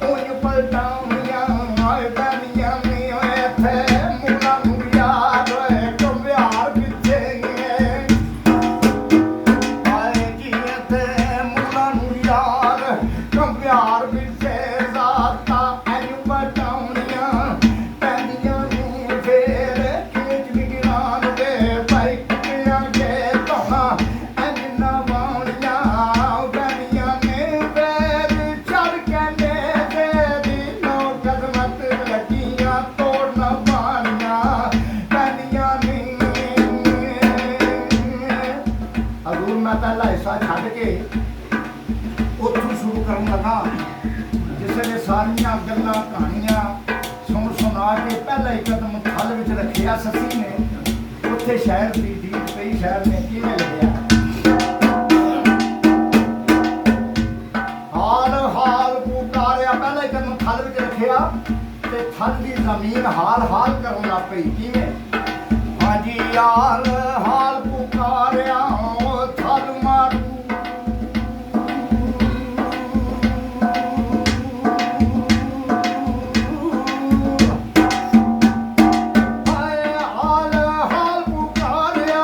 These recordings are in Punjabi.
ਉਹੀ ਪਲਟਾਉਣੀਆਂ ਪੈਣੀਆਂ ਨੇ ਇੱਥੇ ਮੁੱਲਾਂ ਨੂੰ ਯਾਦ ਕੰਬਿਆਰ ਪਿੱਛੇ ਆਏ ਜੀ ਇੱਥੇ ਮੁੱਲਾਂ ਨੂੰ ਯਾਦ ਕੰਬਿਆਰ ਪਿੱਛੇ ਜ਼ਾਤਾ ਐਨੂੰ ਪਲਟਾਉਣੀਆਂ ਪੈਣੀਆਂ ਨੇ ਫੇਰ ਕਿਚ ਵਿਗਿਆਨ ਦੇ ਭਾਈ ਕੁੱਤਿਆਂ ਦੇ ਧੋਣਾ ਐਨਾ ਵਾਉਣੀਆਂ ਪੈਣੀਆਂ ਨੇ ਫੇਰ ਚੜ ਕਹਿੰਦੇ ਦੇ ਦਿਨੋਂ ਕਦਮਤ ਲੱਗੀਆਂ ਤੋੜਨਾ ਬਾਣੀਆਂ ਪੈਣੀਆਂ ਨੇ ਹਜ਼ੂਰ ਮੈਂ ਪਹਿਲਾ ਹਿੱਸਾ ਛੱਡ ਕੇ ਉੱਥੋਂ ਸ਼ੁਰੂ ਕਰਨ ਲੱਗਾ ਜਿਸ ਵੇਲੇ ਸਾਰੀਆਂ ਗੱਲਾਂ ਕਹਾਣੀਆਂ ਸੁਣ ਸੁਣਾ ਕੇ ਪਹਿਲਾ ਹੀ ਕਦਮ ਥਲ ਵਿੱਚ ਰੱਖਿਆ ਸੱਸੀ ਨੇ ਉੱਥੇ ਸ਼ਹਿਰ ਦੀ ਡੀਪ ਪਈ ਸ਼ਹਿਰ ਨੇ ਕਿਵੇਂ ਲਿਖਿਆ ਹਾਲ ਹਾਲ ਪੁਕਾਰਿਆ ਪਹਿਲਾ ਹੀ ਕਦਮ ਥਲ ਵਿੱਚ ਰੱਖਿਆ ਤੇ ਥਲ ਦੀ ਜ਼ਮੀਨ ਹਾਲ ਹਾਲ ਕਰਨ ਲੱਗ ਪਈ ਕਿਵੇਂ ਹਾਂਜੀ ਹਾਲ ਹਾਲ ਪੁਕਾਰਿਆ ਉਹ ਥਲ ਮਾਰੂ ਹਾਏ ਹਾਲ ਹਾਲ ਪੁਕਾਰਿਆ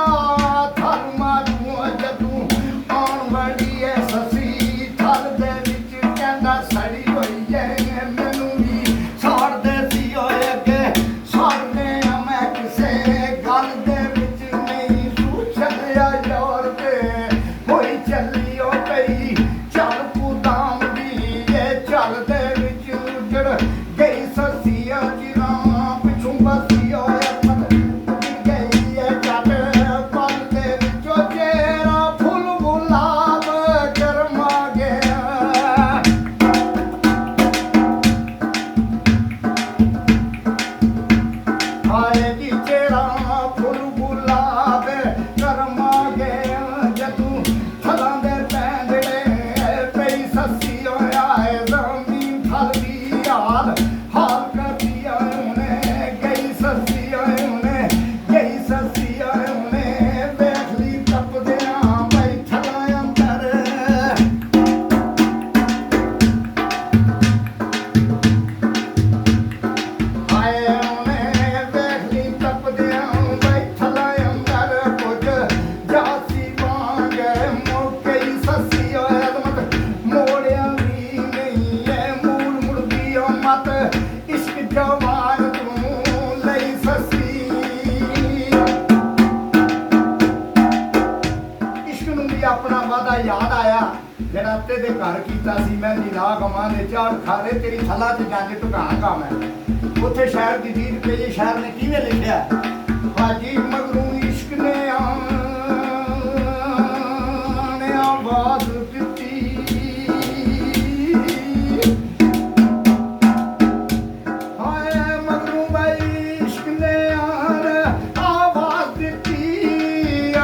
ਥਲ ਮਾਰੂ ਜਦੂ ਆਉਣ ਵਾਲੀ ਐ ਸੱਸੀ ਥਲ ਦੇ ਵਿੱਚ ਕਹਿੰਦਾ ਸੜੀ ਹੋਈ ਐ ਮੈਨੂੰ ਵੀ ਸਾੜਦੇ ਸੀ ਓਏ ਅੱਗੇ ਸਾੜਨੇ ਆ ਮੈਂ ਕਿਸੇ ਗੱਲ ਦੇ ਵਿੱਚ ਨਹੀਂ ਤੂੰ ਚੱਲਿਆ ਯਾਰ ਤੇ ਹੋਈ ਚੱਲੀ ਓ ਪਈ ਚੱਲ ਪੁਦਾਮ ਦੀ ਇਹ ਚੱਲ ਦੇ ਵਿੱਚ ਉੱਜੜ ਗਈ ਸੱਸੀਆ ਜਿਰਾਂ ਪਿਛੋਂ ਬਸੀ ਓਏ ਮਤ ਗਈ ਐ ਜੱਟ ਪਲ ਦੇ ਵਿੱਚੋਂ ਤੇਰਾ ਫੁੱਲ ਗੁਲਾਬ ਗਰਮਾ ਗਿਆ ਆਏ ਜੀ ਤੇਰਾ ਫੁੱਲ ਗੁਲਾਬ ਕਰਮਾ ਗਿਆ ਜਦੂ ਥਲਾਂ ਦੇ ਪੈਂਦੜੇ ਪਈ ਸੱਸੀ ਹੋਇਆ ਏ ਜ਼ਮੀਨ ਥਲ ਦੀ ਹਾਲ ਹਾਲ ਕਰਦੀ ਉਹਨੇ ਗਈ ਸੱਸੀ ਉਹਨੇ ਗਈ ਸੱਸੀ ਉਹਨੇ ਵੇਖ ਲਈ ਟੱਪਦਿਆਂ ਬਈ ਥਲਾਂ ਅੰਦਰ ਆਏ ਉਹਨੇ ਵੇਖ ਲਈ ਟੱਪਦਿਆਂ ਬੈਠਲਾ ਅੰਦਰ ਕੁਝ ਜਾਸੀ ਵਾਂਗ ਮੋਕੇ ਹੀ ਸੱਸੀ ਓਏ ਅਦਮਤ ਮੋੜਿਆ ਵੀ ਨਹੀਂ ਐ ਮੂਲ ਮੁੜਦੀ ਓ ਮਤ ਇਸ਼ਕ ਜਵਾਨ ਤੂੰ ਲਈ ਸੱਸੀ ਇਸ਼ਕ ਨੂੰ ਵੀ ਆਪਣਾ ਵਾਦਾ ਯਾਦ ਆਇਆ ਜਿਹੜਾ ਤੇ ਦੇ ਘਰ ਕੀਤਾ ਸੀ ਮੈਂ ਦੀ ਰਾਹ ਗਵਾਂ ਦੇ ਚਾੜ ਖਾਰੇ ਤੇਰੀ ਥਲਾ ਤੇ ਜਾਂਦੇ ਟੁਕਾਂਗਾ ਮੈਂ ਉੱਥੇ ਸ਼ਹਿਰ ਦੀ ਰੀਤ ਪਈ ਸ਼ਹਿਰ ਨੇ ਕਿਵੇਂ ਲਿਖਿਆ ਹਾਜੀ ਮਗਰੂ ਇਸ਼ਕ ਨੇ ਆਣੇ ਆਵਾਜ਼ ਦਿੱਤੀ ਹਾਏ ਮਗਰੂ ਬਾਈ ਇਸ਼ਕ ਨੇ ਆਵਾਜ਼ ਦਿੱਤੀ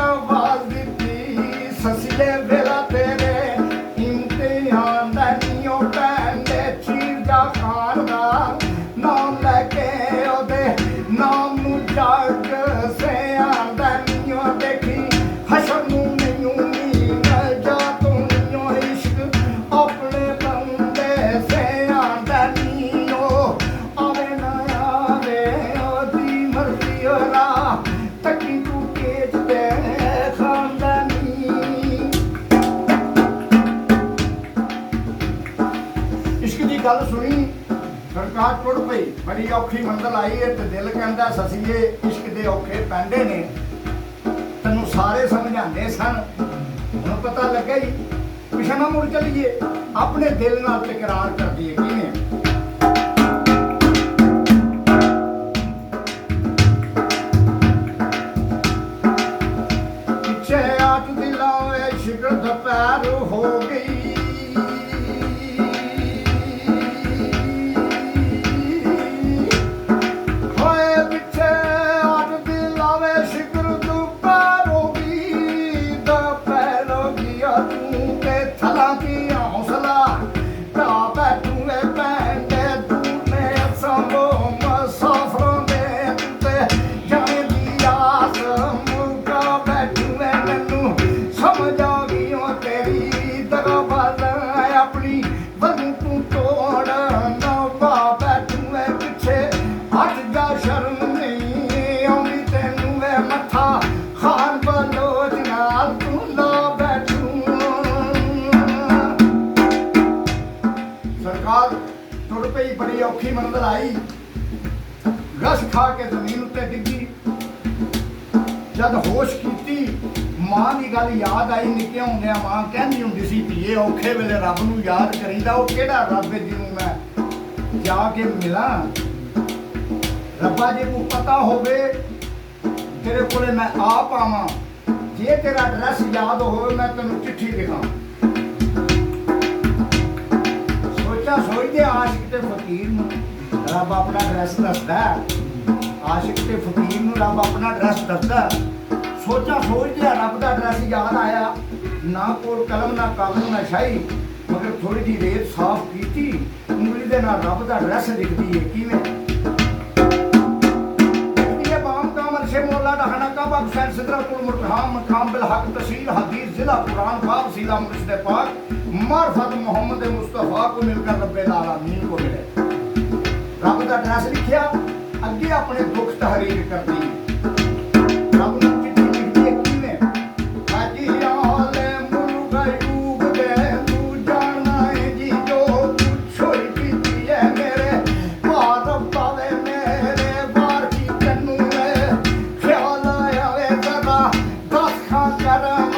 ਸਸੀਏ ਵੇਲਾ ਤੇਰੇ ਇਮਤਿਹਾਨ ਦਾ ਨੀਓ ਪੈਂਦੇ ਚੀਰ ਜਾ ਖਾਨ ਦਾ ਨਾਮ ਲੈ ਕੇ ਉਹਦੇ ਨਾਮ ਨੂੰ ਜੱਗ ਸਿਆਂਦਾ ਨੀਓ ਦੇਖੀ ਹਸ਼ਰ ਨੂੰ ਨਹੀਂ ਨੀਂਦ ਜਾ ਤੂੰ ਨੀਓ ਇਸ਼ਕ ਆਪਣੇ ਬੰਦੇ ਸਿਆਂਦਾ ਨੀਓ ਆਵੇ ਨਾ ਆਵੇ ਉਹਦੀ ਮਰਜ਼ੀ ਰਾ ਤੱਕੀ ਤੂੰ ਕੇਜ ਤੇ ਖਾਂਦਾ ਨੀ ਇਸ਼ਕ ਦੀ ਗੱਲ ਸੁਣੀ ਸਰਕਾਰ ਟੁੱਟ ਪਈ ਬੜੀ ਔਖੀ ਮੰਜ਼ਲ ਆਈ ਹੈ ਤੇ ਦਿਲ ਕਹਿੰਦਾ ਸਸੀਏ ਇਸ਼ਕ ਦੇ ਔਖੇ ਪੈਂਦੇ ਨੇ ਤੈਨੂੰ ਸਾਰੇ ਸਮਝਾਉਂਦੇ ਸਨ ਹੁਣ ਪਤਾ ਲੱਗਾ ਹੀ ਪਿਛਾ ਨਾ ਮੁੜ ਚਲੀਏ ਆਪਣੇ ਦਿਲ ਨਾਲ ਤਕਰਾਰ ਕਰਦੀ ਹੈ ਕਿਵੇਂ ਪਿੱਛੇ ਆਟ ਦਿਲਾਂ ਵੇ ਸ਼ਿਕਰ ਦੁਪਹਿਰ ਹੋ ਗਈ थला की हौसला का बैठूंगे ਸਰਕਾਰ ਟੁਰ ਪਈ, ਬੜੀ ਔਖੀ ਮੰਜ਼ਲ ਆਈ, ਰਸ ਖਾ ਕੇ ਜ਼ਮੀਨ ਉੱਤੇ ਡਿੱਗੀ। ਜਦ ਹੋਸ਼ ਕੀਤੀ, ਮਾਂ ਦੀ ਗੱਲ ਯਾਦ ਆਈ। ਨਿੱਕੇ ਹੁੰਦਿਆਂ ਮਾਂ ਕਹਿੰਦੀ ਹੁੰਦੀ ਸੀ, ਧੀਏ ਔਖੇ ਵੇਲੇ ਰੱਬ ਨੂੰ ਯਾਦ ਕਰੀਦਾ। ਉਹ ਕਿਹੜਾ ਰੱਬ ਹੈ ਜਿਹਨੂੰ ਮੈਂ ਜਾ ਕੇ ਮਿਲਾਂ? ਰੱਬਾ ਜੇ ਕੋ ਪਤਾ ਹੋਵੇ ਤੇਰੇ ਕੋਲੇ ਮੈਂ ਆਪ ਆਵਾਂ, ਜੇ ਤੇਰਾ ਐਡਰੈਸ ਯਾਦ ਹੋਵੇ ਮੈਂ ਤੈਨੂੰ ਚਿੱਠੀ ਲਿਖਾਂ। ਸੋਚਦੇ ਆਸ਼ਿਕ ਤੇ ਫਕੀਰ ਨੂੰ ਰੱਬ ਆਪਣਾ ਐਡਰੈਸ ਦੱਸਦਾ। ਆਸ਼ਿਕ ਤੇ ਫਕੀਰ ਨੂੰ ਰੱਬ ਆਪਣਾ ਐਡਰੈਸ ਦੱਸਦਾ। ਸੋਚਦੇ ਰੱਬ ਦਾ ਐਡਰੈਸ ਯਾਦ ਆਇਆ। ਨਾ ਕੋਲ ਕਲਮ, ਨਾ ਕਾਗਜ਼, ਨਾ ਸ਼ਾਹੀ, ਮਗਰ ਥੋੜੀ ਜਿਹੀ ਰੇਤ ਸਾਫ਼ ਕੀਤੀ, ਉਂਗਲੀ ਦੇ ਨਾਲ ਰੱਬ ਦਾ ਐਡਰੈਸ ਲਿਖਦੀ ਹੈ। ਕਿਵੇਂ ਲਿਖਦੀ ਹੈ? ਬਾਮ ਕਾਮਰ ਸੇ ਮੌਲਾ ਦਾ ਖਾਨਾ ਕਾਬਾ ਹੁਸੈਨ ਸਿਦਰਤੁਲ ਮੁਰਤਹਾ ਮਕਾਮ ਬਿਲ ਹਕ ਤਸੀਲ ਹਦੀਸ ਜ਼ਿਲਾ ਕੁਰਾਨ ਬਾਬ ਸੀਲਾ ਮੁਰਸ਼ਿਦ पाक मार्फत मोहम्मद मुस्तफा को मिलकर रब्बे आलमीन को मिले। रब का एड्रैस लिखिया, अगे अपने दुख तहरीर करती। रब ने चिट्ठी लिखी है किवें? हाजी आले मुर्गा डूब गए, तू जाना है जी जो कुछ होई बीती है मेरे पार पावे मेरे बार की तन्नू है ख्याल आया वे जरा दस खां करम